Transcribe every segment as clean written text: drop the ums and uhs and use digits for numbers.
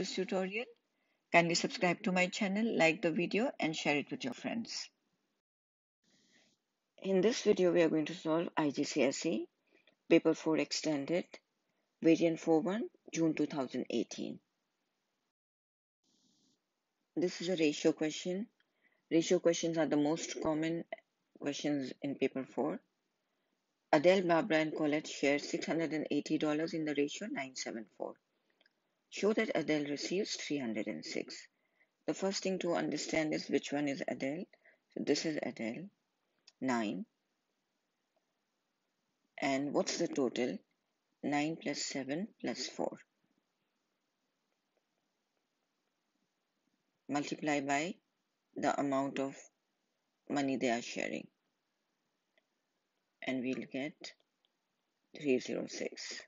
this tutorial. Kindly subscribe to my channel, like the video and share it with your friends. In this video, we are going to solve IGCSE Paper 4 Extended, Variant 4.1, June 2018. This is a ratio question. Ratio questions are the most common questions in Paper 4. Adele, Barbara and Colette share $680 in the ratio 974. Show that Adele receives 306. The first thing to understand is which one is Adele. So this is Adele, 9. And what's the total? 9 plus 7 plus 4. Multiply by the amount of money they are sharing. And we'll get 306.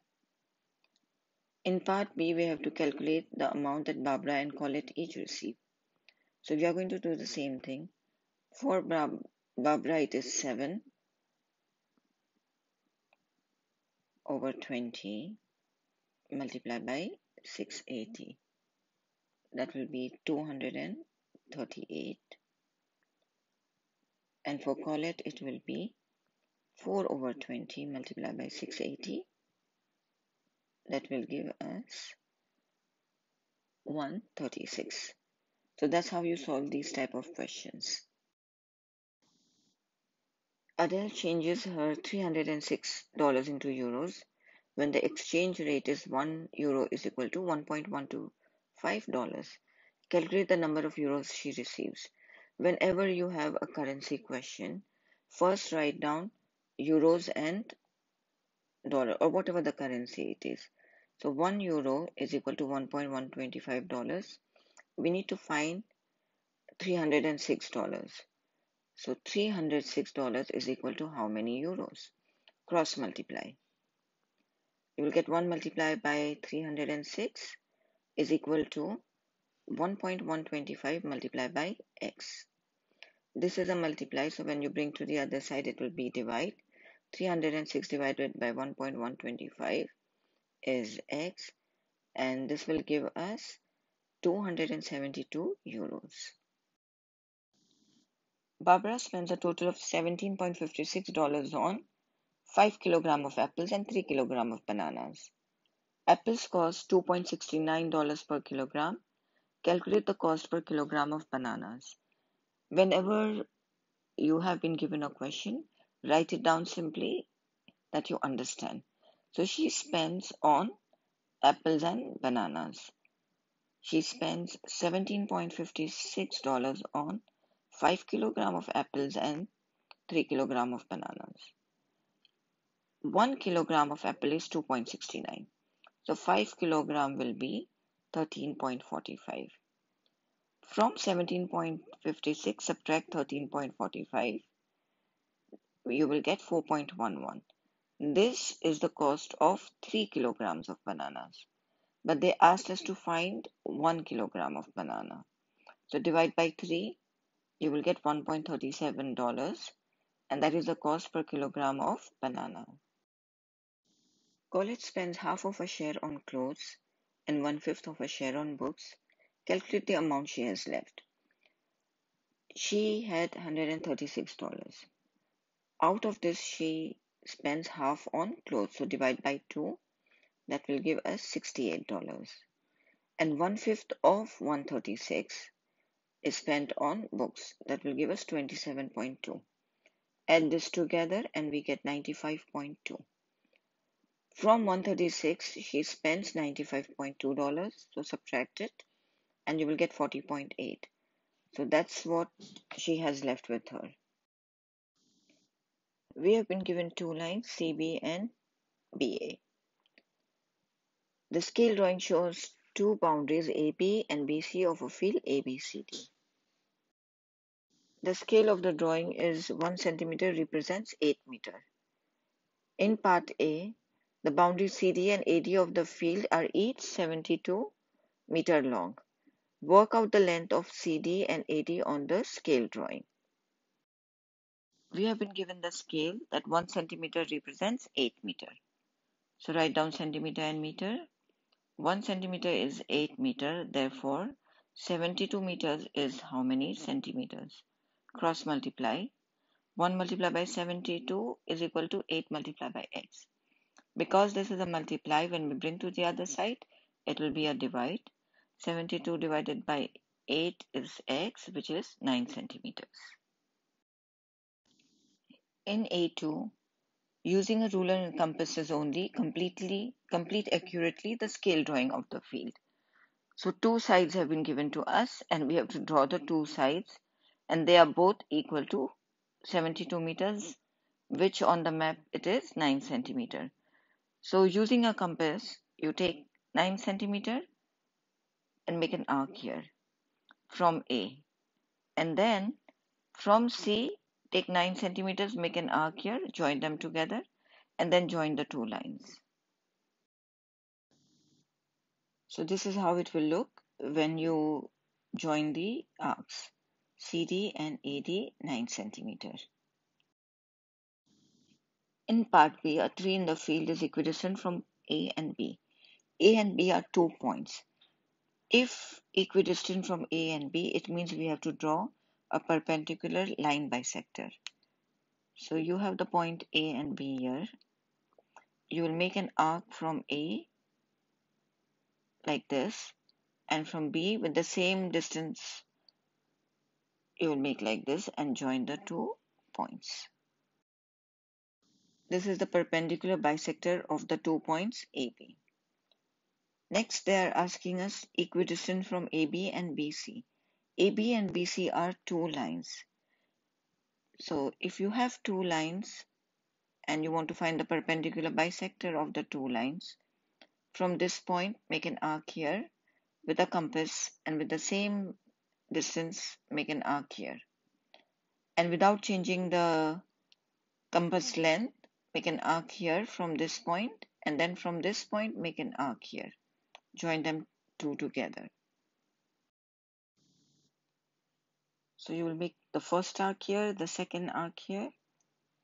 In part B, we have to calculate the amount that Barbara and Colette each receive. So we are going to do the same thing. For Barbara, it is 7 over 20 multiplied by 680. That will be 238. And for Colette, it will be 4 over 20 multiplied by 680. That will give us 136. So that's how you solve these type of questions. Adele changes her $306 into euros when the exchange rate is 1 euro is equal to $1.125. Calculate the number of euros she receives. Whenever you have a currency question, first write down euros and dollar or whatever the currency it is. So 1 euro is equal to $1.125. We need to find $306. So $306 is equal to how many euros? Cross multiply. You will get 1 multiplied by 306 is equal to 1.125 multiplied by x. This is a multiply, so when you bring to the other side, it will be divide. 306 divided by 1.125 is x, and this will give us 272 euros. Barbara spends a total of $17.56 on 5 kg of apples and 3 kg of bananas. Apples cost $2.69 per kilogram. Calculate the cost per kilogram of bananas. Whenever you have been given a question, write it down simply that you understand. So she spends on apples and bananas. She spends $17.56 on 5 kg of apples and 3 kg of bananas. 1 kilogram of apple is 2.69. So 5 kg will be 13.45. From 17.56 subtract 13.45, you will get 4.11. This is the cost of 3 kilograms of bananas. But they asked us to find 1 kilogram of banana. So divide by 3, you will get $1.37, and that is the cost per kilogram of banana. Colette spends half of a share on clothes and 1/5 of a share on books. Calculate the amount she has left. She had $136. Out of this, she spends half on clothes. So divide by 2. That will give us $68. And 1/5 of 136 is spent on books. That will give us 27.2. Add this together and we get 95.2. From 136, she spends $95.2. So subtract it and you will get 40.8. So that's what she has left with her. We have been given two lines, CB and BA. The scale drawing shows two boundaries AB and BC of a field ABCD. The scale of the drawing is 1 centimeter represents 8 meter. In part A, the boundaries CD and AD of the field are each 72 meter long. Work out the length of CD and AD on the scale drawing. We have been given the scale that 1 centimeter represents 8 meter. So write down centimeter and meter. 1 centimeter is 8 meter, therefore 72 meters is how many centimeters? Cross multiply. 1 multiplied by 72 is equal to 8 multiplied by x. Because this is a multiply, when we bring to the other side, it will be a divide. 72 divided by 8 is x, which is 9 centimeters. In A2, using a ruler and compasses only, complete accurately the scale drawing of the field. So two sides have been given to us and we have to draw the two sides, and they are both equal to 72 meters, which on the map it is 9 centimeter. So using a compass, you take 9 centimeter and make an arc here from A, and then from C take 9 centimeters, make an arc here, join them together, and then join the two lines. So this is how it will look when you join the arcs CD and AD 9 centimeter. In part B, a tree in the field is equidistant from A and B. A and B are 2 points. If equidistant from A and B, it means we have to draw a perpendicular line bisector. So you have the point A and B here. You will make an arc from A like this, and from B with the same distance you will make like this and join the 2 points. This is the perpendicular bisector of the 2 points AB. Next, they are asking us equidistant from AB and BC. AB and BC are 2 lines. So if you have 2 lines and you want to find the perpendicular bisector of the 2 lines, from this point make an arc here with a compass, and with the same distance make an arc here. And without changing the compass length, make an arc here from this point, and then from this point make an arc here. Join them two together. So you will make the first arc here, the second arc here,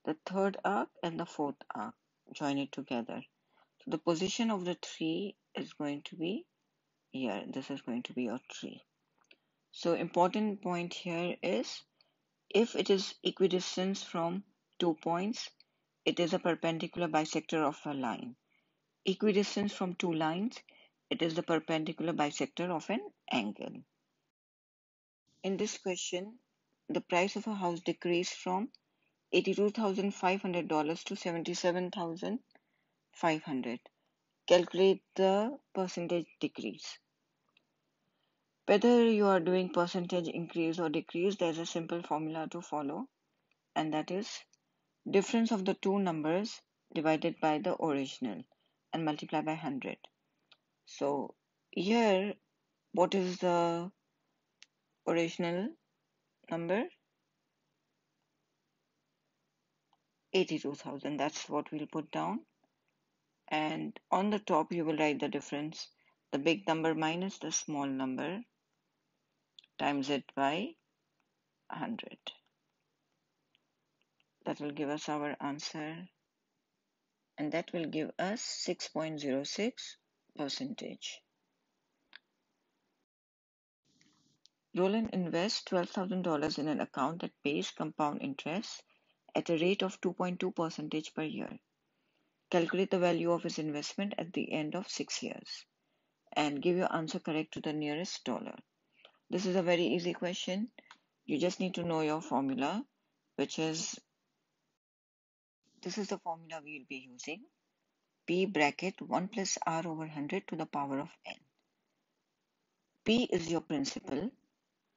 the third arc, and the fourth arc. Join it together. So the position of the tree is going to be here. This is going to be your tree. So important point here is, if it is equidistant from 2 points, it is a perpendicular bisector of a line. Equidistant from 2 lines, it is the perpendicular bisector of an angle. In this question, the price of a house decreased from $82,500 to $77,500. Calculate the percentage decrease. Whether you are doing percentage increase or decrease, there is a simple formula to follow, and that is difference of the two numbers divided by the original and multiply by 100. So here, what is the original number? 82,000. That's what we'll put down. And on the top, you will write the difference. The big number minus the small number, times it by 100. That will give us our answer. And that will give us 6.06%. Roland invests $12,000 in an account that pays compound interest at a rate of 2.2% per year. Calculate the value of his investment at the end of 6 years and give your answer correct to the nearest dollar. This is a very easy question. You just need to know your formula, which is, this is the formula we will be using. P bracket 1 plus R over 100 to the power of n. P is your principal,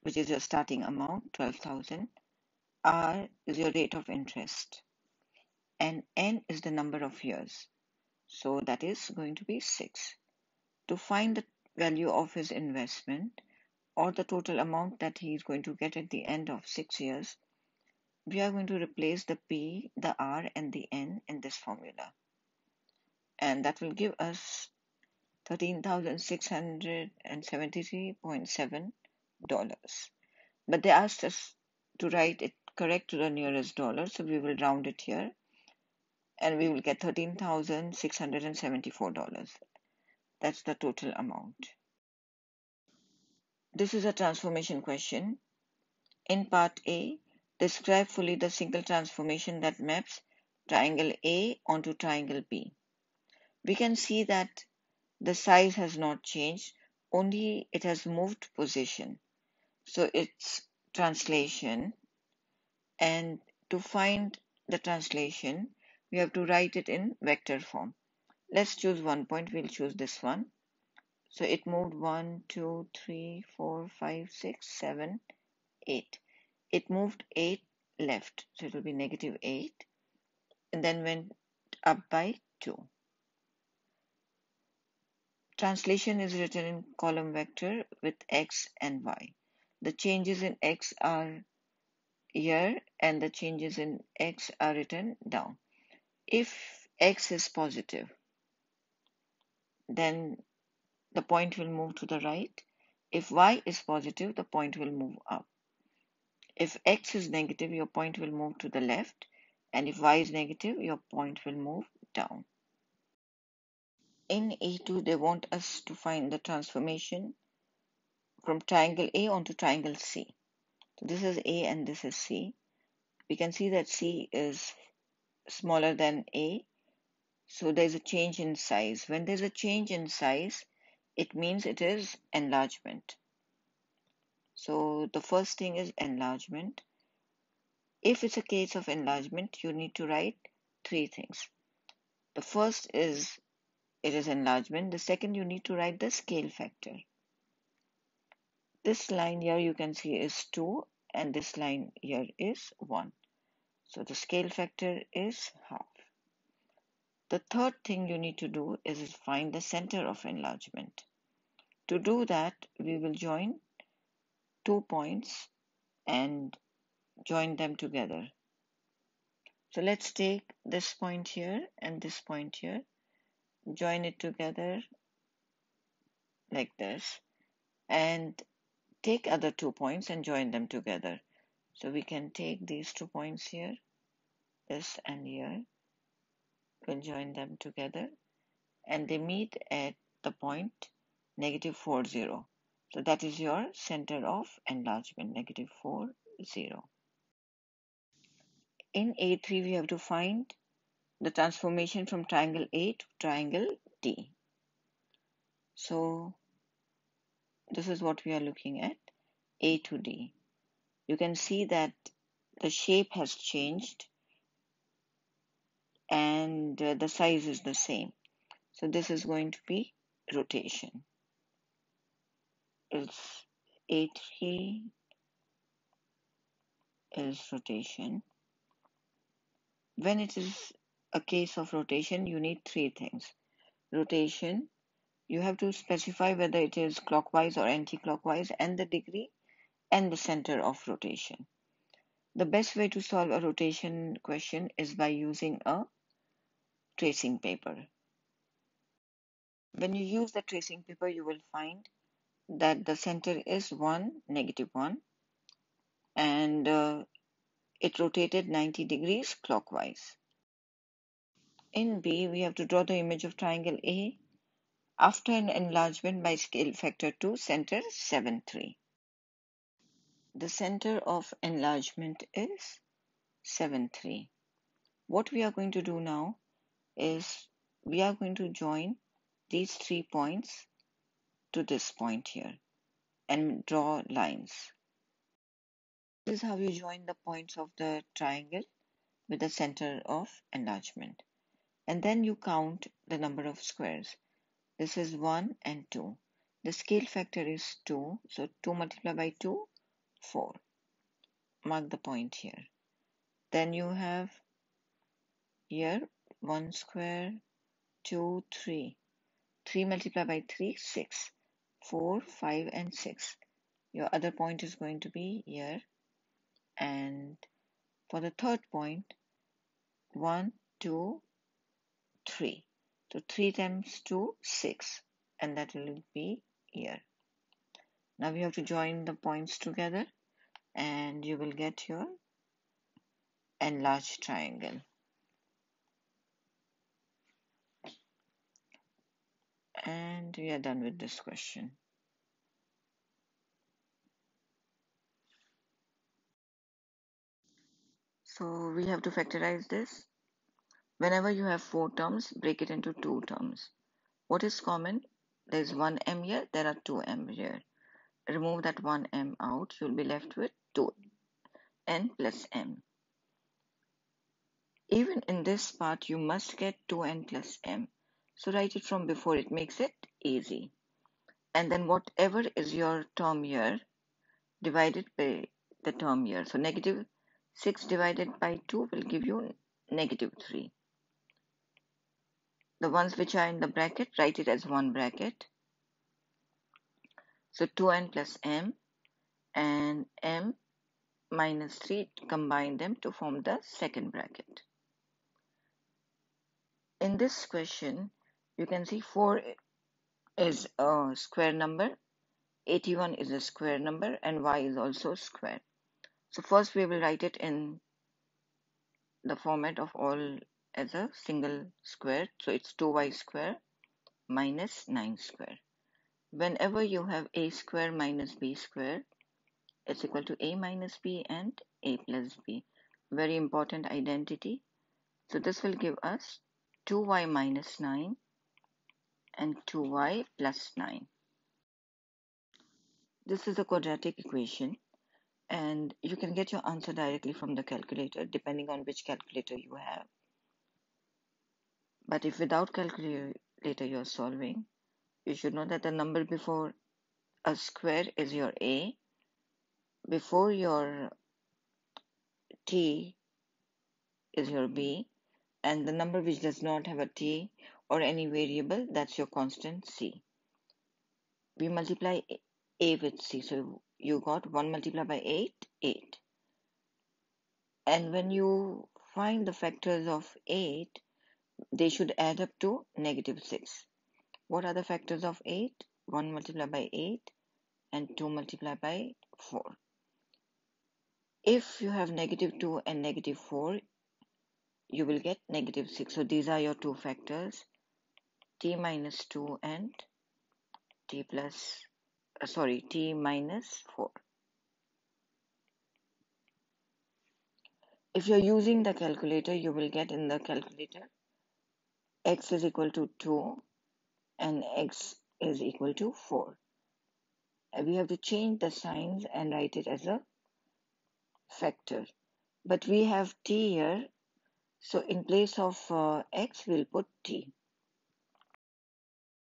which is your starting amount, 12,000. R is your rate of interest. And n is the number of years. So that is going to be 6. To find the value of his investment, or the total amount that he is going to get at the end of 6 years, we are going to replace the P, the R, and the N in this formula. And that will give us $13,673.7. But they asked us to write it correct to the nearest dollar, so we will round it here, and we will get $13,674. That's the total amount. This is a transformation question. In part A, describe fully the single transformation that maps triangle A onto triangle B. We can see that the size has not changed, only it has moved position. So it's translation, and to find the translation, we have to write it in vector form. Let's choose one point, we'll choose this one. So it moved 1, 2, 3, 4, 5, 6, 7, 8. It moved 8 left, so it will be negative 8, and then went up by 2. Translation is written in column vector with x and y. The changes in x are here and the changes in x are written down. If x is positive, then the point will move to the right. If y is positive, the point will move up. If x is negative, your point will move to the left, and if y is negative, your point will move down. In A2, they want us to find the transformation from triangle A onto triangle C. So this is A and this is C. We can see that C is smaller than A, so there's a change in size. When there's a change in size, it means it is enlargement. So the first thing is enlargement. If it's a case of enlargement, you need to write three things. The first is it is enlargement. The second, you need to write the scale factor. This line here you can see is 2 and this line here is 1. So the scale factor is half. The third thing you need to do is find the center of enlargement. To do that, we will join 2 points and join them together. So let's take this point here and this point here, join it together like this, and take other 2 points and join them together. So we can take these 2 points here, this and here, we'll join them together, and they meet at the point negative 4, 0. So that is your center of enlargement, negative 4, 0. In A3, we have to find the transformation from triangle A to triangle D. So this is what we are looking at, A to D. You can see that the shape has changed and the size is the same. So this is going to be rotation. It's A3 is rotation. When it is a case of rotation, you need three things. Rotation, you have to specify whether it is clockwise or anti-clockwise and the degree and the center of rotation. The best way to solve a rotation question is by using a tracing paper. When you use the tracing paper, you will find that the center is 1, negative 1, and it rotated 90 degrees clockwise. In B, we have to draw the image of triangle A after an enlargement by scale factor 2, center 7, 3. The center of enlargement is 7, 3. What we are going to do now is we are going to join these 3 points to this point here and draw lines. This is how you join the points of the triangle with the center of enlargement. And then you count the number of squares. This is 1 and 2. The scale factor is 2, so 2 multiplied by 2, 4. Mark the point here. Then you have here 1 square, 2, 3. 3 multiplied by 3, 6. 4, 5, and 6. Your other point is going to be here. And for the third point, 1, 2, 3. So 3 times 2, 6. And that will be here. Now we have to join the points together and you will get your enlarged triangle. And we are done with this question. So we have to factorize this. Whenever you have 4 terms, break it into 2 terms. What is common? There is 1m here, there are 2m here. Remove that 1m out, you'll be left with 2n plus m. Even in this part, you must get 2n plus m. So write it from before, it makes it easy. And then whatever is your term here, divided by the term here. So negative 6 divided by 2 will give you negative 3. The ones which are in the bracket, write it as one bracket. So 2n plus m and m minus 3, combine them to form the second bracket. In this question, you can see 4 is a square number, 81 is a square number, and y is also square. So first we will write it in the format of all as a single square. So it's 2y square minus 9 square. Whenever you have a square minus b square, it's equal to a minus b and a plus b. Very important identity. So this will give us 2y minus 9 and 2y plus 9. This is a quadratic equation, and you can get your answer directly from the calculator depending on which calculator you have. But if without calculator you're solving, you should know that the number before a square is your a, before your t is your b, and the number which does not have a t or any variable, that's your constant c. We multiply a with c, so you got 1 multiplied by 8, 8. And when you find the factors of 8, they should add up to negative 6. What are the factors of 8? 1 multiplied by 8 and 2 multiplied by 4. If you have negative 2 and negative 4, you will get negative 6. So these are your two factors, t minus 2 and t minus 4. If you're using the calculator, you will get in the calculator x is equal to 2 and x is equal to 4. We have to change the signs and write it as a factor. But we have t here, so in place of x, we'll put t.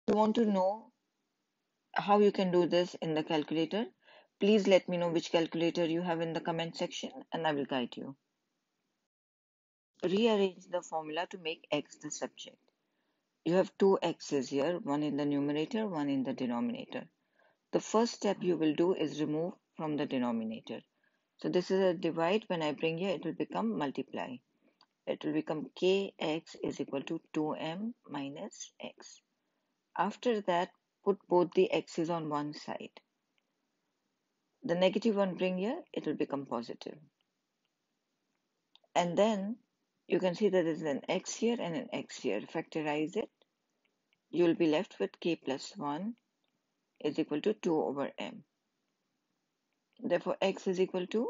If you want to know how you can do this in the calculator, please let me know which calculator you have in the comment section and I will guide you. Rearrange the formula to make x the subject. You have two x's here, one in the numerator, one in the denominator. The first step you will do is remove from the denominator. So this is a divide. When I bring here, it will become multiply. It will become kx is equal to 2m minus x. After that, put both the x's on one side. The negative one bring here, it will become positive. And then you can see that there is an x here and an x here. Factorize it. You will be left with k plus 1 is equal to 2 over m. Therefore, x is equal to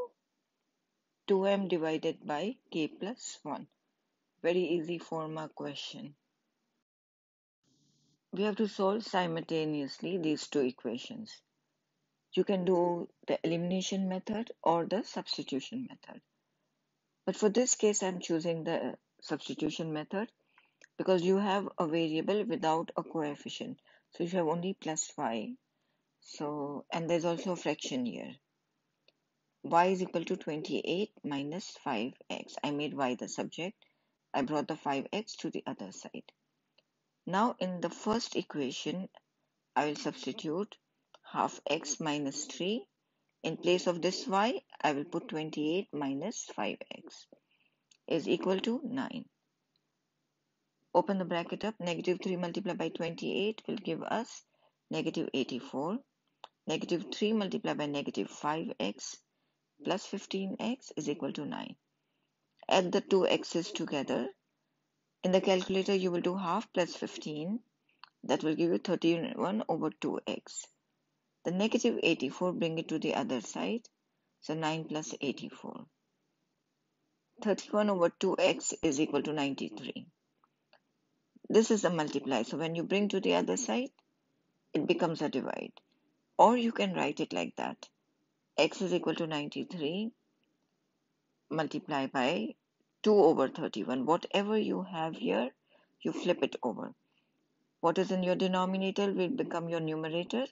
2m divided by k plus 1. Very easy forma question. We have to solve simultaneously these two equations. You can do the elimination method or the substitution method. But for this case, I'm choosing the substitution method because you have a variable without a coefficient. So you have only plus y. And there's also a fraction here. Y is equal to 28 minus 5x. I made y the subject. I brought the 5x to the other side. Now in the first equation, I will substitute half x minus 3. In place of this y, I will put 28 minus 5x is equal to 9. Open the bracket up. Negative 3 multiplied by 28 will give us negative 84. Negative 3 multiplied by negative 5x plus 15x is equal to 9. Add the two x's together. In the calculator, you will do half plus 15. That will give you 31 over 2x. The negative 84, bring it to the other side. So 9 plus 84. 31 over 2x is equal to 93. This is a multiply. So when you bring to the other side, it becomes a divide. Or you can write it like that. X is equal to 93 multiply by 2 over 31. Whatever you have here, you flip it over. What is in your denominator will become your numerator,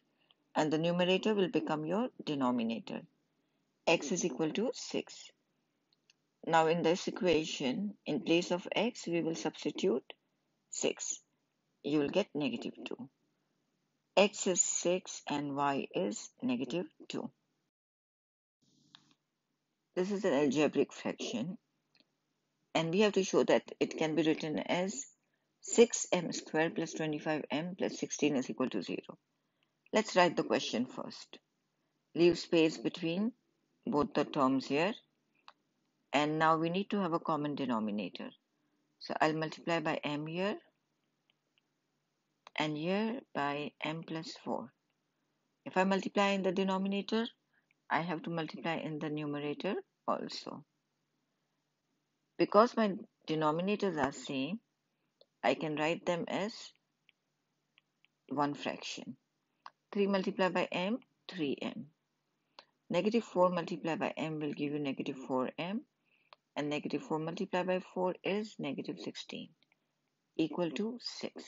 and the numerator will become your denominator. X is equal to 6. Now in this equation, in place of x, we will substitute 6. You will get negative 2. X is 6 and y is negative 2. This is an algebraic fraction, and we have to show that it can be written as 6m squared plus 25m plus 16 is equal to 0. Let's write the question first. Leave space between both the terms here, and now we need to have a common denominator. So I'll multiply by m here and here by m plus 4. If I multiply in the denominator, I have to multiply in the numerator also. Because my denominators are same, I can write them as one fraction. 3 multiplied by m, 3m. Negative 4 multiplied by m will give you negative 4m, and negative 4 multiplied by 4 is negative 16, equal to 6.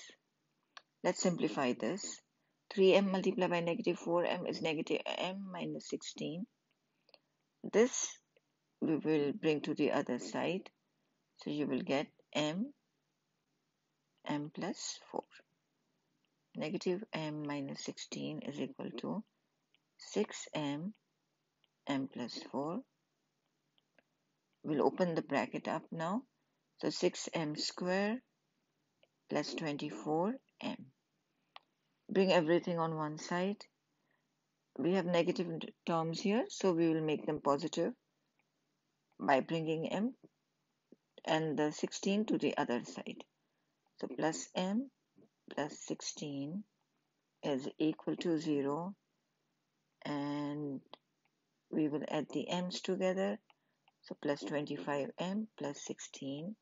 Let's simplify this. 3m multiplied by negative 4m is negative m minus 16. This we will bring to the other side. So you will get m plus 4. Negative m minus 16 is equal to 6m plus 4. We'll open the bracket up now. So 6m square plus 24m. Bring everything on one side. We have negative terms here, so we will make them positive by bringing m and the 16 to the other side. So plus m plus 16 is equal to 0, and we will add the m's together. So plus 25m plus 16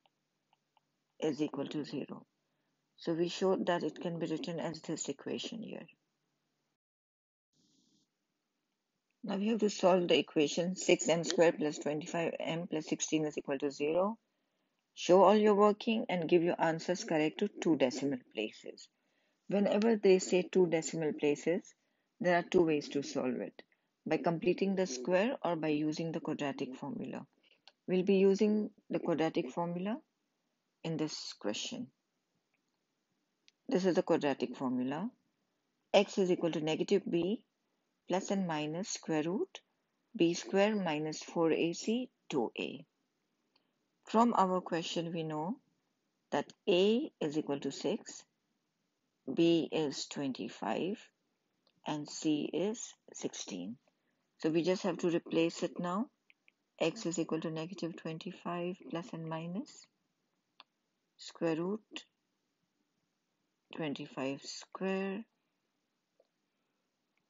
is equal to 0. So we showed that it can be written as this equation here. Now we have to solve the equation 6m squared plus 25m plus 16 is equal to 0. Show all your working and give your answers correct to 2 decimal places. Whenever they say 2 decimal places, there are 2 ways to solve it. By completing the square or by using the quadratic formula. We'll be using the quadratic formula in this question. This is the quadratic formula. X is equal to negative b plus and minus square root b square minus 4ac 2a. From our question we know that a is equal to 6, b is 25, and c is 16. So we just have to replace it now. X is equal to negative 25 plus and minus square root 25 square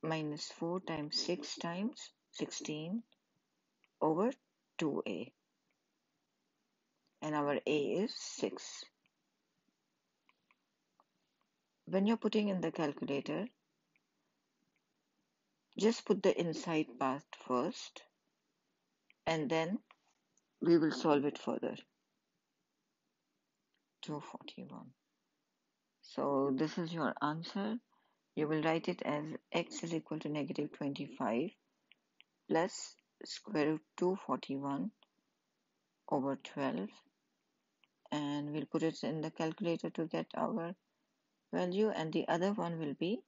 minus 4 times 6 times 16 over 2a. And our a is 6. When you're putting in the calculator, just put the inside part first, and then we will solve it further. 241. So this is your answer. You will write it as x is equal to negative 25 plus square root 241 over 12, and we'll put it in the calculator to get our value, and the other one will be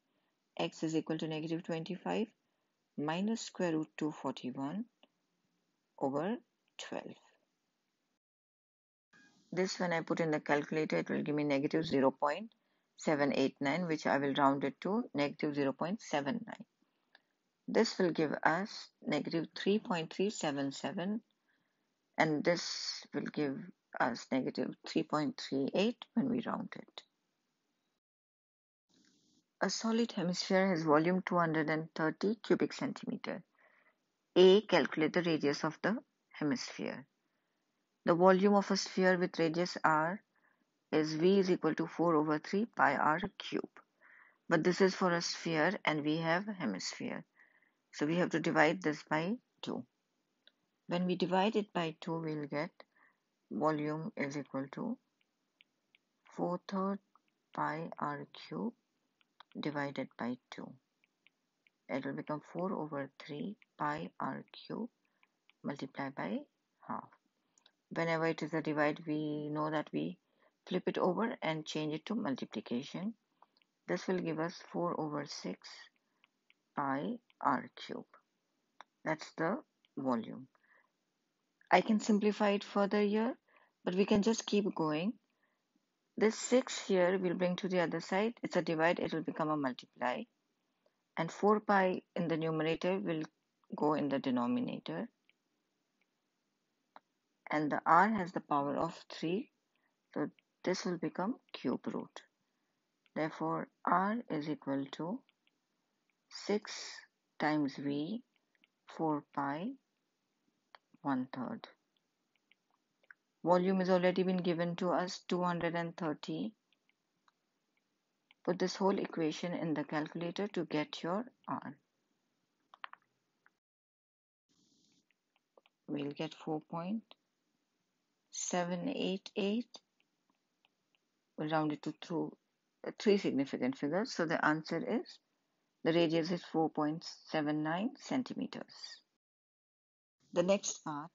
x is equal to negative 25 minus square root 241 over 12. This, when I put in the calculator, it will give me negative 0.789, which I will round it to negative 0.79. This will give us negative 3.377, and this will give us negative 3.38 when we round it. A solid hemisphere has volume 230 cubic centimeter. A. Calculate the radius of the hemisphere. The volume of a sphere with radius r is V is equal to 4 over 3 pi r cube. But this is for a sphere and we have a hemisphere. So we have to divide this by 2. When we divide it by 2, we'll get volume is equal to 4/3 pi r cube divided by 2. It will become 4 over 3 pi r cube multiplied by half. Whenever it is a divide, we know that we flip it over and change it to multiplication. This will give us 4 over 6 pi r cube. That's the volume. I can simplify it further here, but we can just keep going. This 6 here we'll bring to the other side. It's a divide, it will become a multiply. And 4 pi in the numerator will go in the denominator. And the r has the power of 3. So this will become cube root. Therefore, r is equal to 6 times v 4 pi 1/3. Volume has already been given to us 230. Put this whole equation in the calculator to get your r. We'll get 4.788. We'll round it to through 3 significant figures. So the answer is, the radius is 4.79 centimeters. The next part,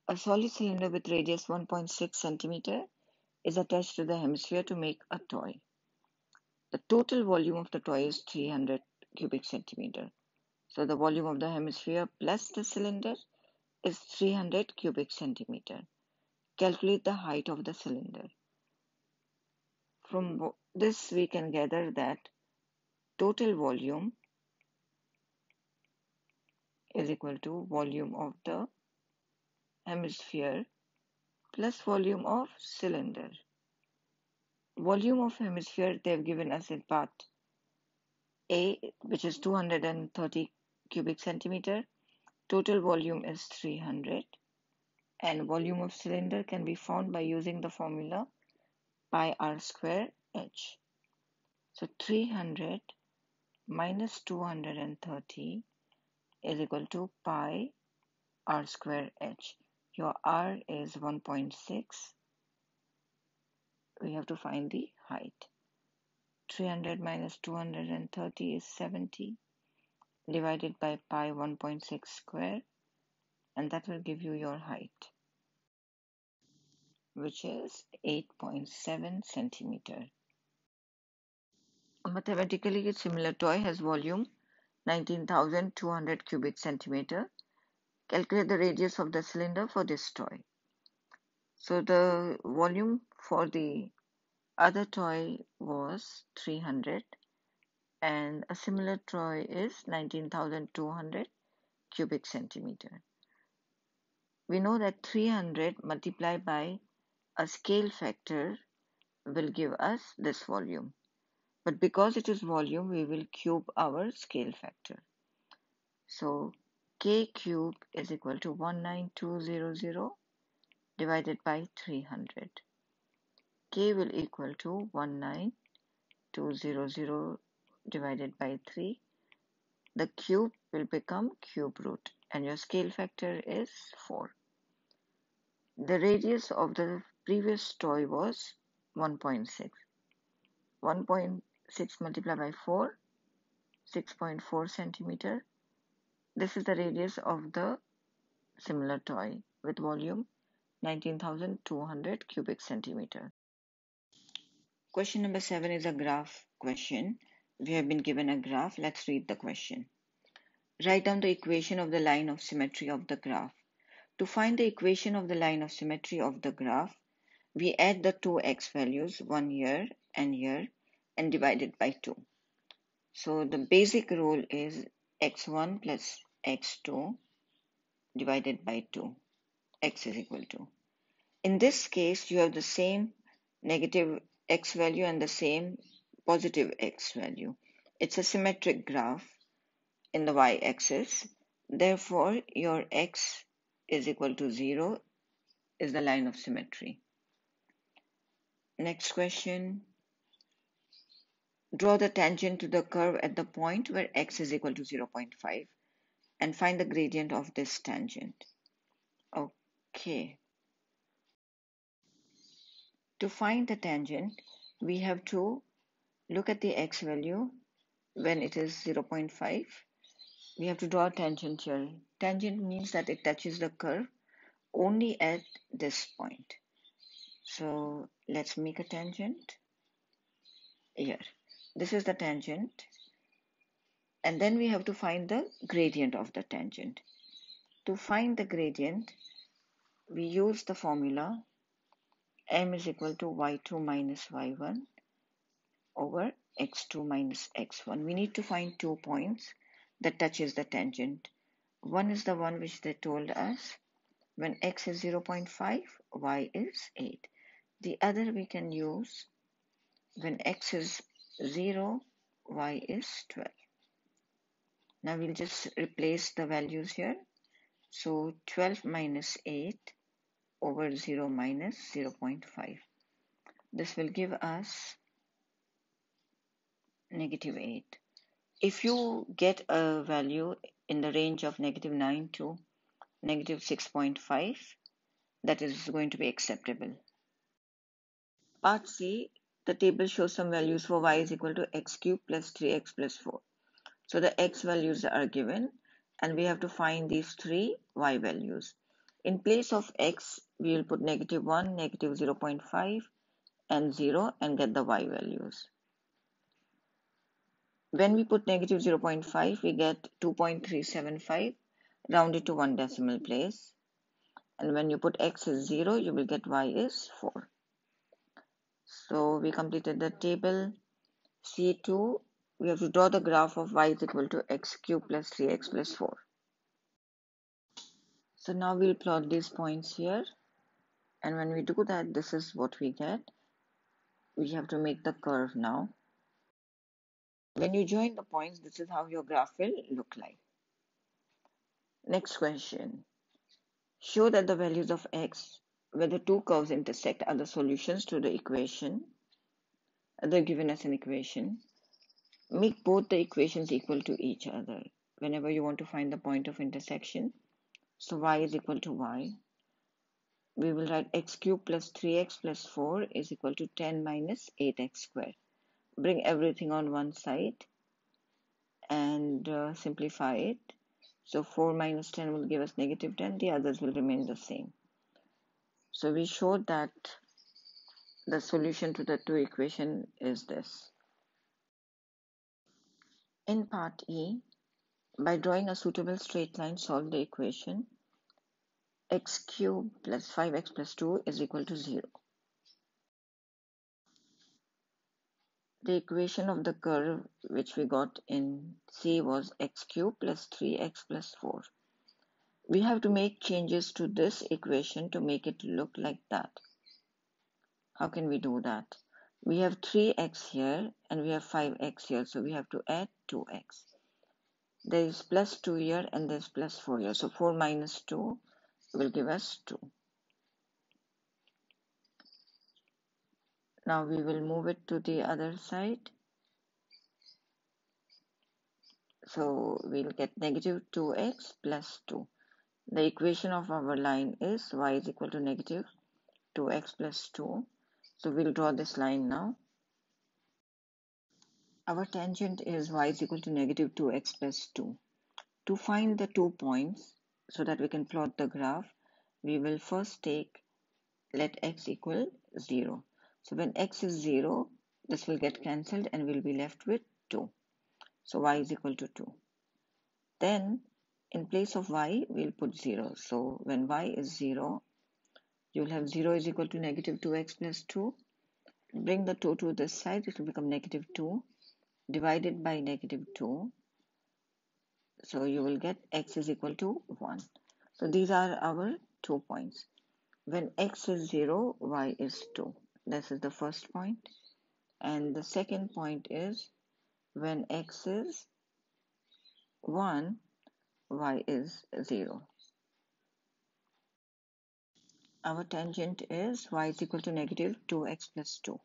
a solid cylinder with radius 1.6 centimeter is attached to the hemisphere to make a toy. The total volume of the toy is 300 cubic centimeter. So the volume of the hemisphere plus the cylinder is 300 cubic centimeter. Calculate the height of the cylinder. From this we can gather that total volume is equal to volume of the hemisphere plus volume of cylinder. Volume of hemisphere they have given us in part A, which is 230 cubic centimeter. Total volume is 300. And volume of cylinder can be found by using the formula pi r square h. So 300 minus 230 is equal to pi r square h. Your r is 1.6. We have to find the height. 300 minus 230 is 70 divided by pi 1.6 square, and that will give you your height, which is 8.7 centimeter. A mathematically similar toy has volume 19,200 cubic centimeter. Calculate the radius of the cylinder for this toy. So the volume for the other toy was 300 and a similar toy is 19,200 cubic centimeter. We know that 300 multiplied by a scale factor will give us this volume. But because it is volume, we will cube our scale factor. So k cube is equal to 19200 divided by 300. K will equal to 19200 divided by 3. The cube will become cube root and your scale factor is 4. The radius of the previous toy was 1.6. 1.6 multiplied by 4, 6.4 centimeter. This is the radius of the similar toy with volume 19,200 cubic centimeter. Question number 7 is a graph question. We have been given a graph. Let's read the question. Write down the equation of the line of symmetry of the graph. To find the equation of the line of symmetry of the graph, we add the two x values, 1 here, and divide it by 2. So the basic rule is x1 plus x2 divided by 2. X is equal to. In this case, you have the same negative x value and the same positive x value. It's a symmetric graph in the y-axis. Therefore, your x is equal to 0 is the line of symmetry. Next question. Draw the tangent to the curve at the point where x is equal to 0.5 and find the gradient of this tangent. Okay. To find the tangent, we have to look at the x value when it is 0.5. We have to draw a tangent here. Tangent means that it touches the curve only at this point. So let's make a tangent here. This is the tangent, and then we have to find the gradient of the tangent. To find the gradient, we use the formula m is equal to y2 minus y1 over x2 minus x1. We need to find 2 points that touches the tangent. One is the one which they told us when x is 0.5, y is 8. The other we can use when x is 0, y is 12. Now we'll just replace the values here. So 12 minus 8 over 0 minus 0.5. This will give us negative 8. If you get a value in the range of negative 9 to negative 6.5, that is going to be acceptable. Part C, the table shows some values for y is equal to x cubed plus 3x plus 4. So the x values are given and we have to find these three y values. In place of x, we will put negative 1, negative 0.5 and 0 and get the y values. When we put negative 0.5, we get 2.375 rounded to one decimal place. And when you put x is 0, you will get y is 4. So we completed the table. C2, we have to draw the graph of y is equal to x cubed plus 3x plus 4. So now we'll plot these points here. And when we do that, this is what we get. We have to make the curve now. When you join the points, this is how your graph will look like. Next question. Show that the values of x, where the two curves intersect, are the solutions to the equation. They're given as an equation. Make both the equations equal to each other whenever you want to find the point of intersection. So y is equal to y. We will write x cubed plus 3x plus 4 is equal to 10 minus 8x squared. Bring everything on one side and simplify it. So 4 minus 10 will give us negative 10. The others will remain the same. So we showed that the solution to the two equation is this. In part E, by drawing a suitable straight line, solve the equation x cubed plus 5x plus 2 is equal to 0. The equation of the curve which we got in C was x cubed plus 3x plus 4. We have to make changes to this equation to make it look like that. How can we do that? We have 3x here and we have 5x here, so we have to add 2x. There is plus 2 here and there is plus 4 here, so 4 minus 2 will give us 2. Now we will move it to the other side. So we'll get negative 2x plus 2. The equation of our line is y is equal to negative 2x plus 2. So we'll draw this line now. Our tangent is y is equal to negative 2x plus 2. To find the 2 points so that we can plot the graph, we will first let x equal 0. So when x is 0, this will get cancelled and we'll be left with 2. So y is equal to 2. Then in place of y, we'll put 0. So when y is 0, you'll have 0 is equal to negative 2x plus 2. Bring the 2 to this side, it will become negative 2 divided by negative 2. So you will get x is equal to 1. So these are our 2 points. When x is 0, y is 2. This is the first point. And the second point is when x is 1, y is 0. Our tangent is y is equal to negative 2x plus 2.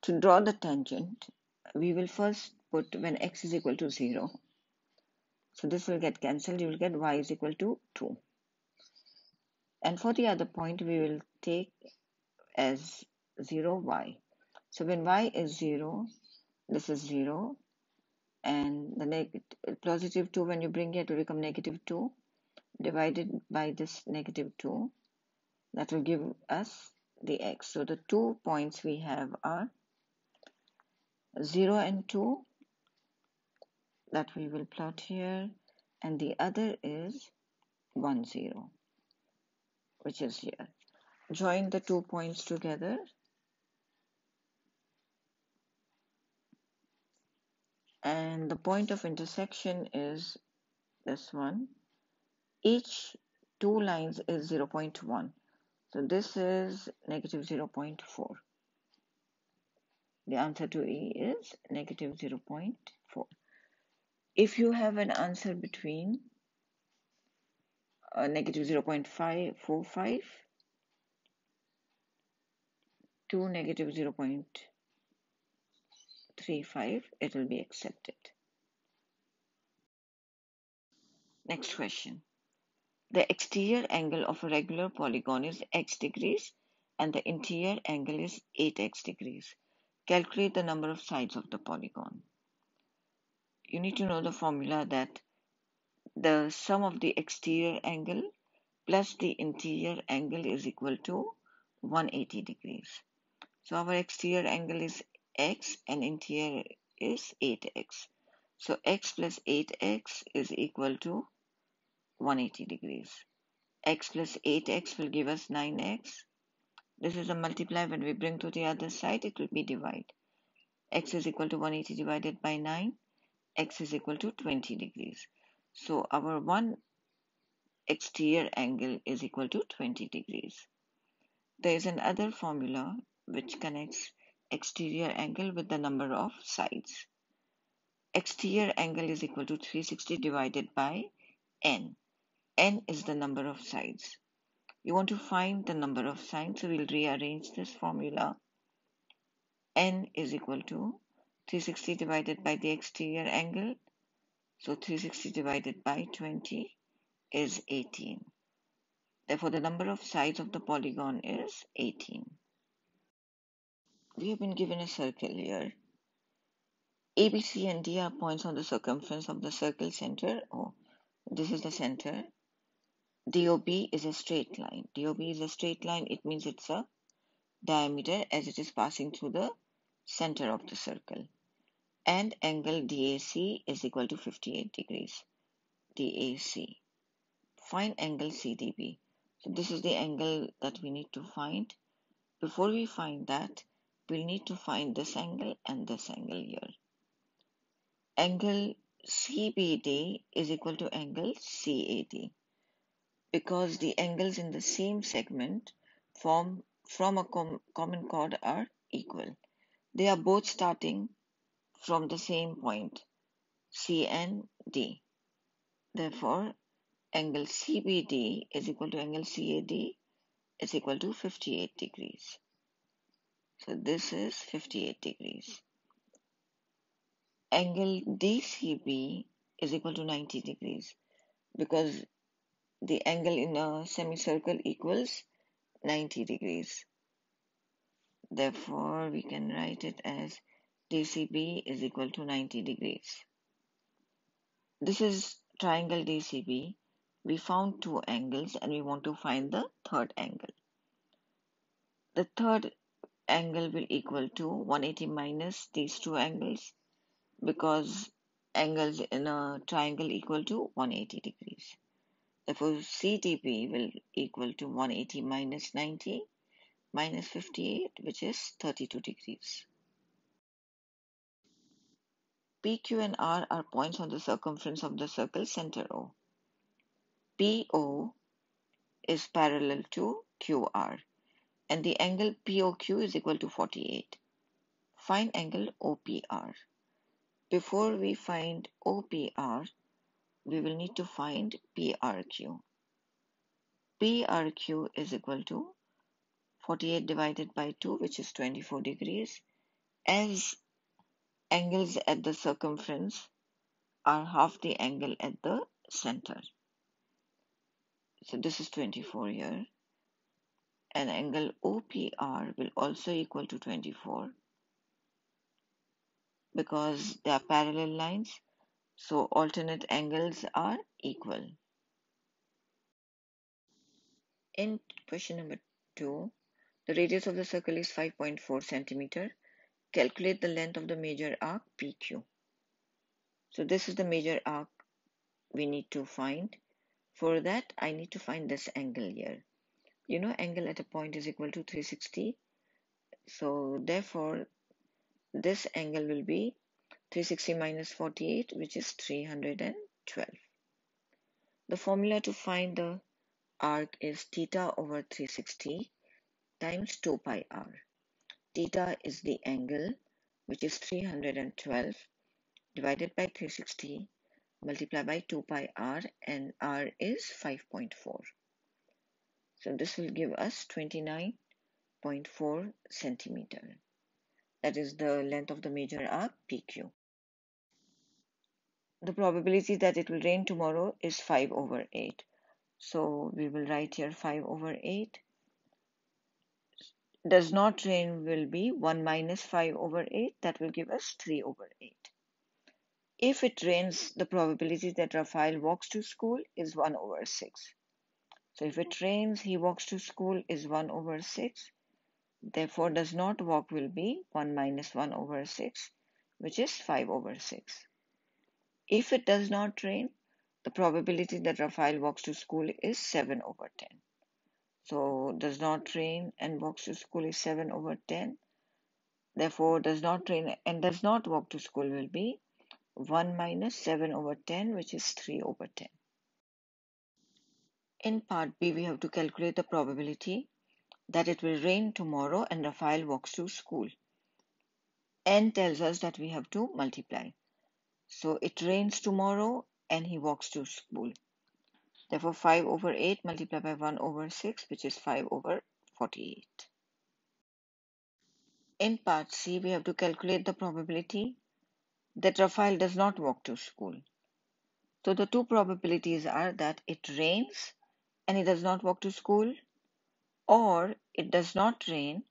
To draw the tangent, we will first put when x is equal to 0. So this will get cancelled. You will get y is equal to 2. And for the other point, we will take as 0 y. So when y is 0, this is 0. And the positive 2, when you bring it, will become negative 2 divided by this negative 2. That will give us the x. So the 2 points we have are 0 and 2 that we will plot here, and the other is 1, 0, which is here. Join the 2 points together, and the point of intersection is this one. Each 2 lines is 0.1. So this is negative 0.4. The answer to E is negative 0.4. If you have an answer between negative 0.545 to negative 0.35, it will be accepted. Next question. The exterior angle of a regular polygon is x degrees and the interior angle is 8x degrees. Calculate the number of sides of the polygon. You need to know the formula that the sum of the exterior angle plus the interior angle is equal to 180 degrees. So our exterior angle is x and interior is 8x. So x plus 8x is equal to 180 degrees. X plus 8x will give us 9x. This is a multiply. When we bring to the other side, it will be divide. X is equal to 180 divided by 9. X is equal to 20 degrees. So our one exterior angle is equal to 20 degrees. There is another formula which connects exterior angle with the number of sides. Exterior angle is equal to 360 divided by n. N is the number of sides. You want to find the number of sides, so we'll rearrange this formula. N is equal to 360 divided by the exterior angle. So 360 divided by 20 is 18. Therefore, the number of sides of the polygon is 18. We have been given a circle here. A, B, C, and D are points on the circumference of the circle center. Oh, this is the center. DOB is a straight line. DOB is a straight line. It means it's a diameter as it is passing through the center of the circle. And angle DAC is equal to 58 degrees. DAC. Find angle CDB. So this is the angle that we need to find. Before we find that, we'll need to find this angle and this angle here. Angle CBD is equal to angle CAD because the angles in the same segment from a common chord are equal. They are both starting from the same point, C and D. Therefore, angle CBD is equal to angle CAD is equal to 58 degrees. So this is 58 degrees. Angle DCB is equal to 90 degrees because the angle in a semicircle equals 90 degrees. Therefore, we can write it as DCB is equal to 90 degrees. This is triangle DCB. We found two angles and we want to find the third angle. The third angle will equal to 180 minus these two angles because angles in a triangle equal to 180 degrees. Therefore, CDB will equal to 180 minus 90 minus 58, which is 32 degrees. P, Q, and R are points on the circumference of the circle center O. PO is parallel to QR, and the angle POQ is equal to 48. Find angle OPR. Before we find OPR, we will need to find PRQ. PRQ is equal to 48 divided by 2, which is 24 degrees, as angles at the circumference are half the angle at the center. So this is 24 here. And angle OPR will also equal to 24 because they are parallel lines, so alternate angles are equal. In question number 2, the radius of the circle is 5.4 centimeter. Calculate the length of the major arc PQ. So this is the major arc we need to find. For that, I need to find this angle here. You know, angle at a point is equal to 360. So therefore, this angle will be 360 minus 48, which is 312. The formula to find the arc is theta over 360 times 2 pi r. Theta is the angle, which is 312, divided by 360, multiplied by 2 pi r, and r is 5.4. So this will give us 29.4 centimeter. That is the length of the major arc PQ. The probability that it will rain tomorrow is 5 over 8. So we will write here 5 over 8. Does not rain will be 1 minus 5 over 8. That will give us 3 over 8. If it rains, the probability that Raphael walks to school is 1 over 6. So if it rains, he walks to school is 1 over 6. Therefore, does not walk will be 1 minus 1 over 6, which is 5 over 6. If it does not rain, the probability that Raphael walks to school is 7 over 10. So does not rain and walks to school is 7 over 10. Therefore, does not rain and does not walk to school will be 1 minus 7 over 10, which is 3 over 10. In part B, we have to calculate the probability that it will rain tomorrow and Raphael walks to school. N tells us that we have to multiply. So it rains tomorrow and he walks to school. Therefore, 5 over 8 multiplied by 1 over 6, which is 5 over 48. In part C, we have to calculate the probability that Raphael does not walk to school. So the two probabilities are that it rains and he does not walk to school, or it does not rain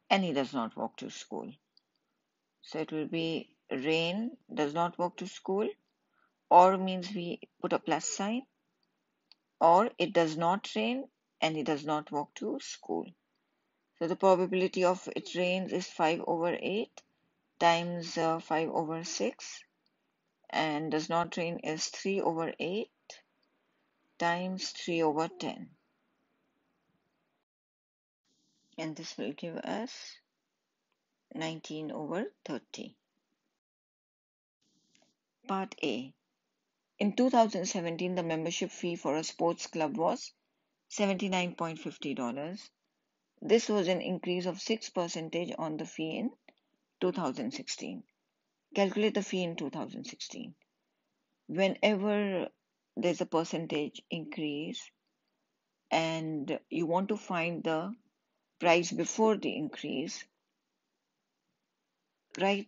and he does not walk to school. So it will be rain does not walk to school, or means we put a plus sign, or it does not rain and he does not walk to school. So the probability of it rains is 5 over 8 times 5 over 6, and does not rain is 3 over 8 times 3 over 10. And this will give us 19 over 30. Part A. In 2017, the membership fee for a sports club was $79.50. This was an increase of 6% on the fee in 2016. Calculate the fee in 2016. Whenever there's a percentage increase and you want to find the price before the increase, write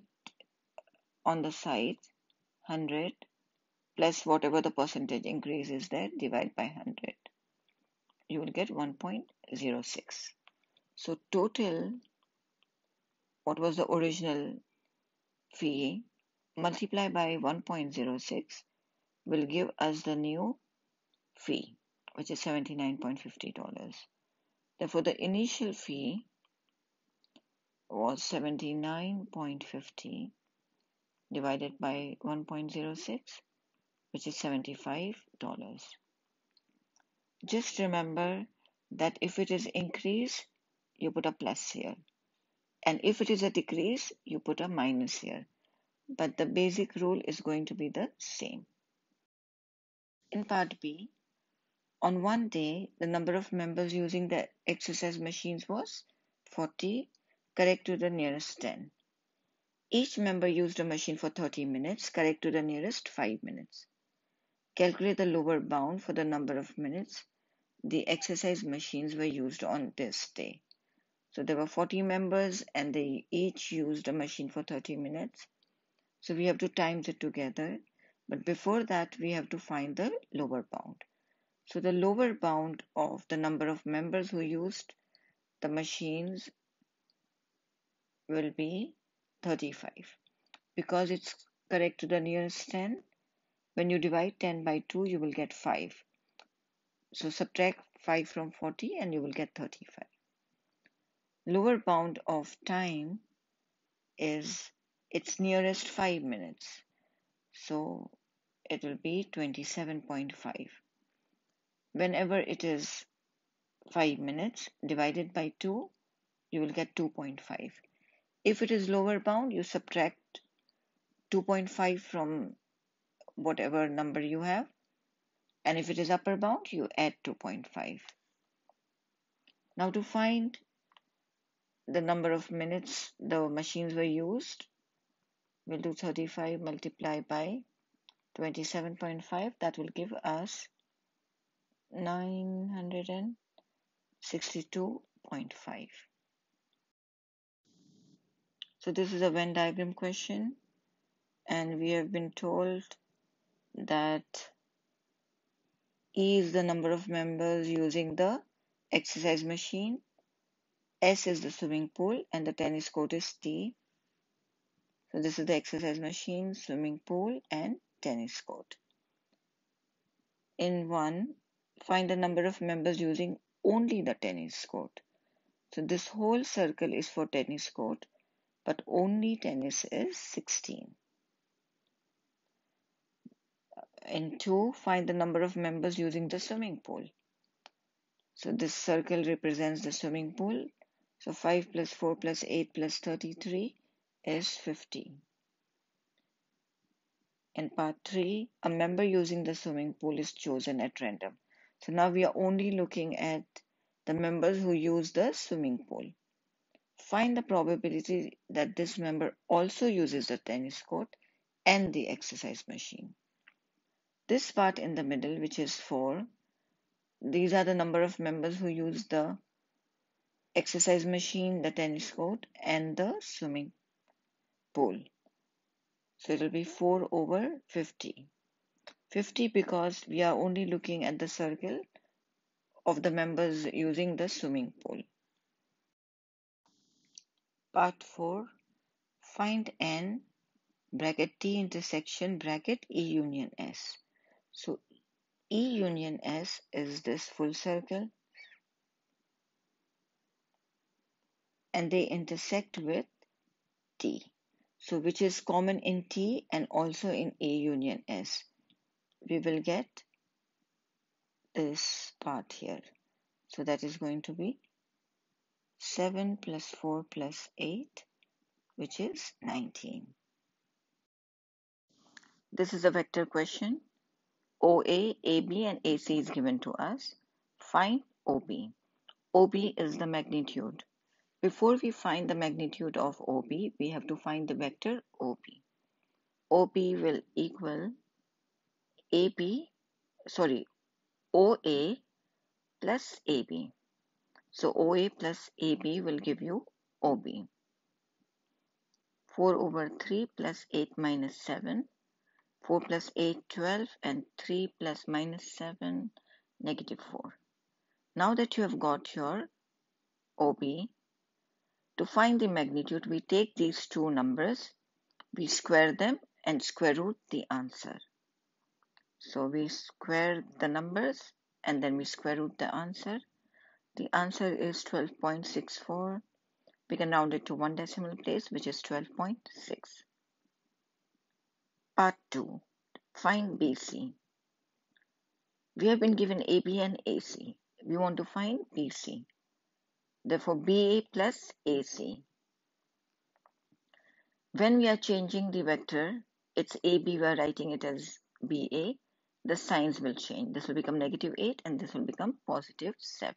on the side 100 plus whatever the percentage increase is there, divide by 100. You will get 1.06. So total, what was the original fee, multiply by 1.06 will give us the new fee, which is $79.50. Therefore, the initial fee was $79.50 divided by 1.06, which is $75. Just remember that if it is increase, you put a plus here. And if it is a decrease, you put a minus here. But the basic rule is going to be the same. In part B, on one day, the number of members using the exercise machines was 40, correct to the nearest 10. Each member used a machine for 30 minutes, correct to the nearest 5 minutes. Calculate the lower bound for the number of minutes the exercise machines were used on this day. So there were 40 members and they each used a machine for 30 minutes. So we have to times it together. But before that, we have to find the lower bound. So the lower bound of the number of members who used the machines will be 35. Because it's correct to the nearest 10, when you divide 10 by 2, you will get 5. So subtract 5 from 40 and you will get 35. Lower bound of time is its nearest 5 minutes. So it will be 27.5. Whenever it is 5 minutes divided by 2, you will get 2.5. If it is lower bound, you subtract 2.5 from whatever number you have. And if it is upper bound, you add 2.5. Now to find the number of minutes the machines were used, we'll do 35 multiplied by 27.5. That will give us 962.5. So this is a Venn diagram question, and we have been told that E is the number of members using the exercise machine, S is the swimming pool, and the tennis court is T. So this is the exercise machine, swimming pool, and tennis court. In 1, find the number of members using only the tennis court. So this whole circle is for tennis court, but only tennis is 16. In 2, find the number of members using the swimming pool. So this circle represents the swimming pool. So 5 plus 4 plus 8 plus 33 is 50. In part 3, a member using the swimming pool is chosen at random. So now we are only looking at the members who use the swimming pool. Find the probability that this member also uses the tennis court and the exercise machine. This part in the middle, which is 4, these are the number of members who use the exercise machine, the tennis court, and the swimming pool. So it will be 4 over 50. 50 because we are only looking at the circle of the members using the swimming pool. Part 4. Find N bracket T intersection bracket E union S. So E union S is this full circle and they intersect with T. So which is common in T and also in A union S. We will get this part here. So that is going to be 7 plus 4 plus 8, which is 19. This is a vector question. OA, AB and AC is given to us. Find OB. OB is the magnitude. Before we find the magnitude of OB, we have to find the vector OB. OB will equal OA plus AB. So OA plus AB will give you OB. 4 over 3 plus 8 minus 7. 4 plus 8, 12, and 3 plus minus 7, negative 4. Now that you have got your OB, to find the magnitude, we take these two numbers, we square them and square root the answer. So we square the numbers and then we square root the answer. The answer is 12.64. We can round it to one decimal place, which is 12.6. Part 2. Find BC. We have been given AB and AC. We want to find BC. Therefore, BA plus AC. When we are changing the vector, it's AB, we are writing it as BA. The signs will change. This will become negative 8 and this will become positive 7.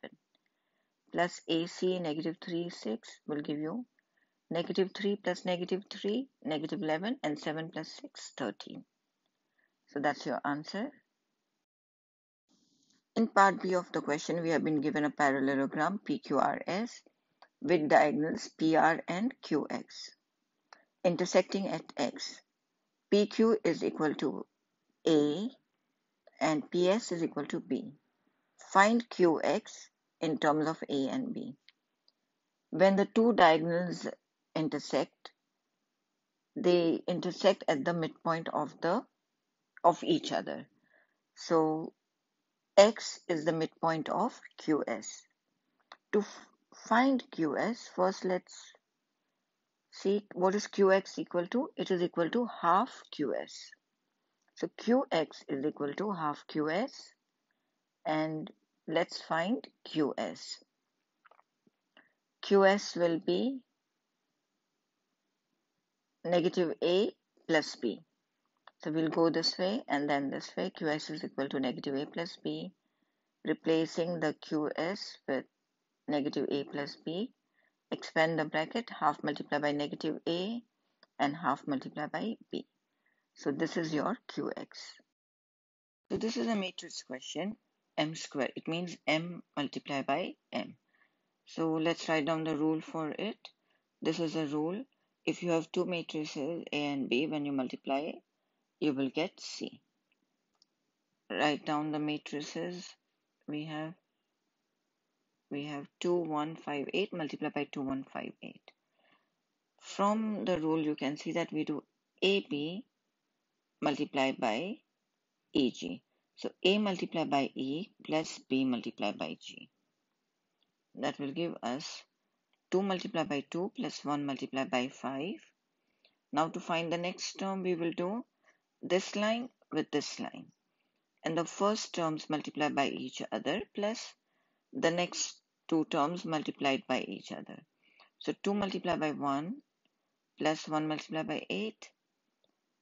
Plus AC, negative 3, 6 will give you -3 plus -3, -11, and 7 plus 6, 13. So that's your answer. In part B of the question, we have been given a parallelogram PQRS with diagonals PR and QX intersecting at X. PQ is equal to A and PS is equal to B. Find QX in terms of A and B. When the two diagonals intersect, they intersect at the midpoint of each other. So X is the midpoint of QS. To find QS, first let's see what is QX equal to. It is equal to half QS. So QX is equal to half QS, and let's find QS. QS will be -A plus B. So we'll go this way and then this way. QS is equal to -A plus B. Replacing the QS with -A plus B. Expand the bracket, half multiplied by -A and half multiplied by B. So this is your QX. So this is a matrix question, M square. It means M multiplied by M. So let's write down the rule for it. This is a rule. If you have two matrices A and B, when you multiply, you will get C. Write down the matrices. We have 2, 1, 5, 8 multiplied by 2, 1, 5, 8. From the rule, you can see that we do AB multiplied by EG. So A multiplied by E plus B multiplied by G. That will give us 2 multiplied by 2 plus 1 multiplied by 5. Now to find the next term, we will do this line with this line. And the first terms multiplied by each other plus the next two terms multiplied by each other. So 2 multiplied by 1 plus 1 multiplied by 8.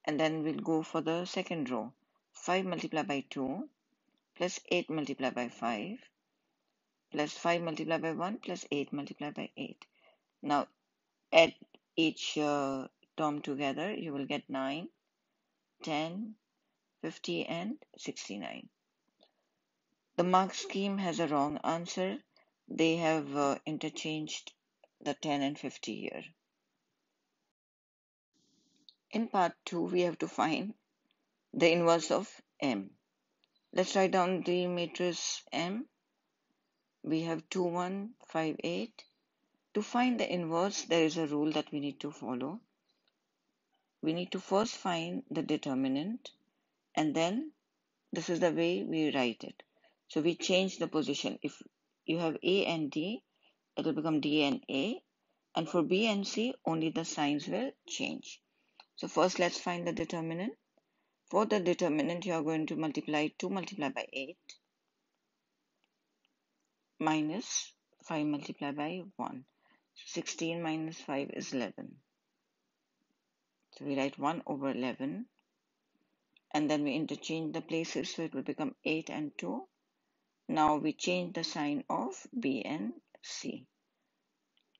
And then we'll go for the second row. 5 multiplied by 2 plus 8 multiplied by 5 plus 5 multiplied by 1 plus 8 multiplied by 8. Now add each term together, you will get 9, 10, 50 and 69. The mark scheme has a wrong answer. They have interchanged the 10 and 50 here. In part 2, we have to find the inverse of M. Let's write down the matrix M. We have 2, 1, 5, 8. To find the inverse, there is a rule that we need to follow. We need to first find the determinant, and then this is the way we write it. So we change the position. If you have A and D, it will become D and A. And for B and C, only the signs will change. So first let's find the determinant. For the determinant, you are going to multiply 2 multiplied by 8 minus 5 multiplied by 1. 16 minus 5 is 11. So we write 1 over 11. And then we interchange the places, so it will become 8 and 2. Now we change the sign of B and C.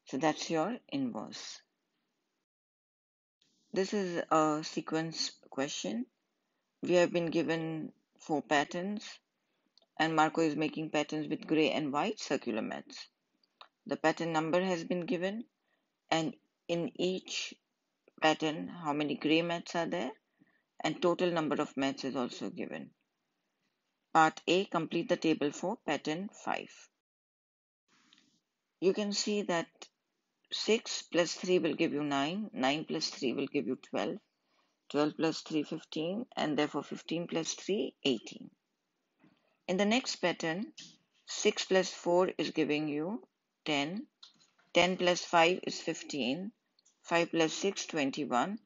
So that's your inverse. This is a sequence question. We have been given 4 patterns, and Marco is making patterns with gray and white circular mats. The pattern number has been given, and in each pattern, how many gray mats are there, and total number of mats is also given. Part A, complete the table for pattern 5. You can see that 6 plus 3 will give you 9, 9 plus 3 will give you 12, 12 plus 3, 15, and therefore 15 plus 3, 18. In the next pattern, 6 plus 4 is giving you 10, 10 plus 5 is 15, 5 plus 6, 21,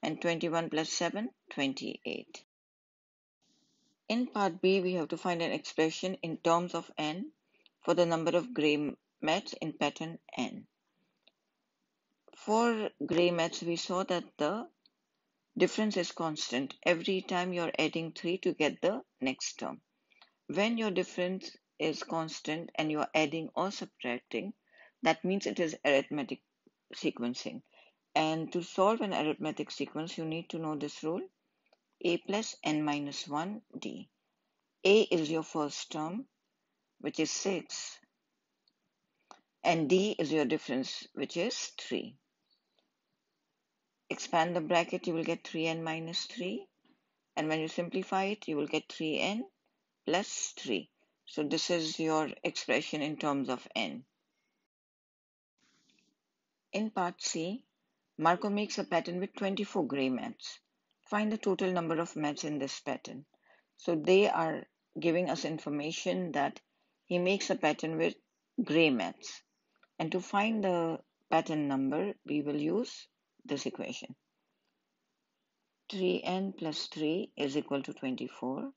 and 21 plus 7, 28. In part B, we have to find an expression in terms of n for the number of gray mats in pattern n. For gray mats, we saw that the difference is constant every time you're adding 3 to get the next term. When your difference is constant and you're adding or subtracting, that means it is arithmetic sequencing. And to solve an arithmetic sequence, you need to know this rule: a plus n minus 1 d. A is your first term, which is 6, and d is your difference, which is 3. Expand the bracket, you will get 3n minus 3, and when you simplify it, you will get 3n plus 3. So this is your expression in terms of n. In part C, Marco makes a pattern with 24 gray mats. Find the total number of mats in this pattern. So they are giving us information that he makes a pattern with gray mats. And to find the pattern number, we will use this equation. 3n plus 3 is equal to 24.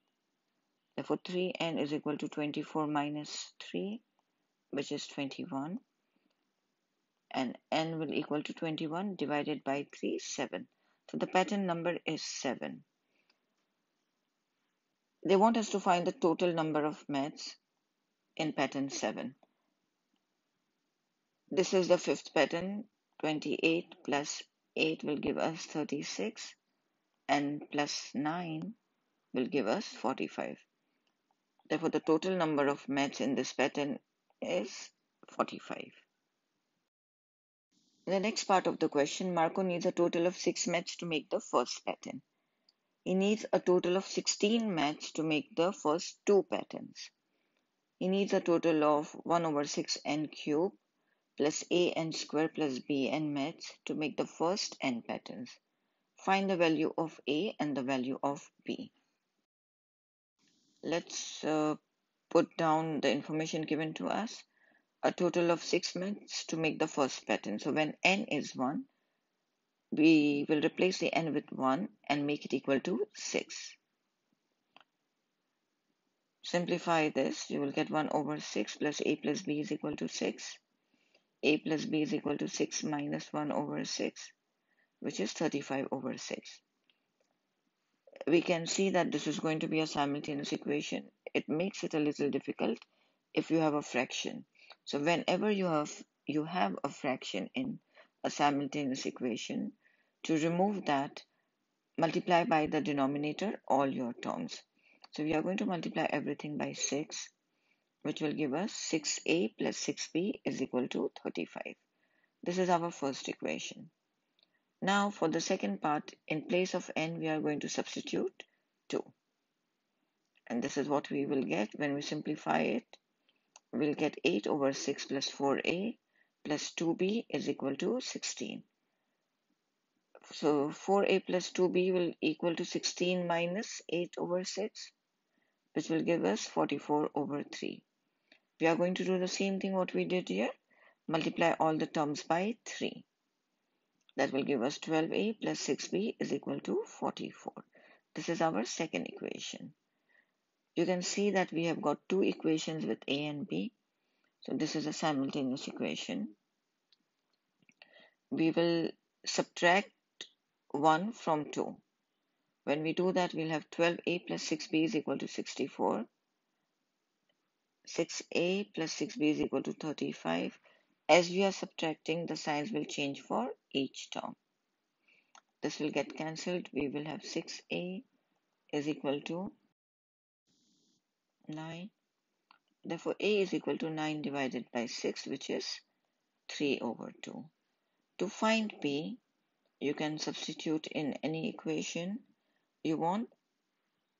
Therefore, 3n is equal to 24 minus 3, which is 21. And n will equal to 21 divided by 3, 7. So the pattern number is 7. They want us to find the total number of mats in pattern 7. This is the fifth pattern. 28 plus 8 will give us 36, and plus 9 will give us 45. Therefore, the total number of mats in this pattern is 45. In the next part of the question, Marco needs a total of 6 mats to make the first pattern. He needs a total of 16 mats to make the first 2 patterns. He needs a total of 1 over 6n cube plus an square plus bn mats to make the first n patterns. Find the value of a and the value of b. Let's put down the information given to us. A total of 6 mats to make the first pattern. So when n is 1, we will replace the n with 1 and make it equal to 6. Simplify this, you will get 1 over 6 plus a plus b is equal to 6. A plus b is equal to 6 minus 1 over 6, which is 35 over 6. We can see that this is going to be a simultaneous equation. It makes it a little difficult if you have a fraction. So whenever you have a fraction in a simultaneous equation, to remove that, multiply by the denominator all your terms. So we are going to multiply everything by 6, which will give us 6a plus 6b is equal to 35. This is our first equation. Now for the second part, in place of n, we are going to substitute 2. And this is what we will get when we simplify it. We'll get 8 over 6 plus 4a plus 2b is equal to 16. So 4a plus 2b will equal to 16 minus 8 over 6, which will give us 44 over 3. We are going to do the same thing what we did here. Multiply all the terms by 3. That will give us 12a plus 6b is equal to 44. This is our second equation. You can see that we have got 2 equations with a and b. So this is a simultaneous equation. We will subtract 1 from 2. When we do that, we'll have 12a plus 6b is equal to 64. 6a plus 6b is equal to 35. As we are subtracting, the signs will change for each term. This will get cancelled. We will have 6a is equal to 9. Therefore, a is equal to 9 divided by 6, which is 3 over 2. To find b, you can substitute in any equation you want.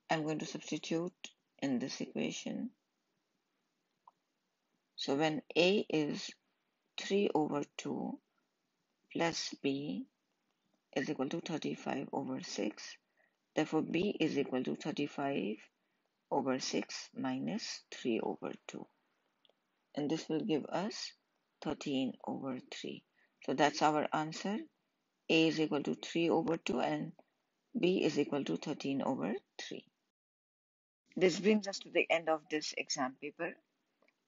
I'm going to substitute in this equation. So when a is 3 over 2 plus b is equal to 35 over 6, therefore b is equal to 35 over 6 minus 3 over 2. And this will give us 13 over 3. So that's our answer. A is equal to 3 over 2 and b is equal to 13 over 3. This brings us to the end of this exam paper.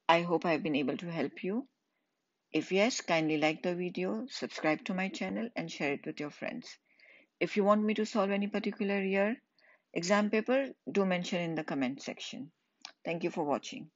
I hope I've been able to help you. If yes, kindly like the video, subscribe to my channel and share it with your friends. If you want me to solve any particular year exam paper, do mention in the comment section. Thank you for watching.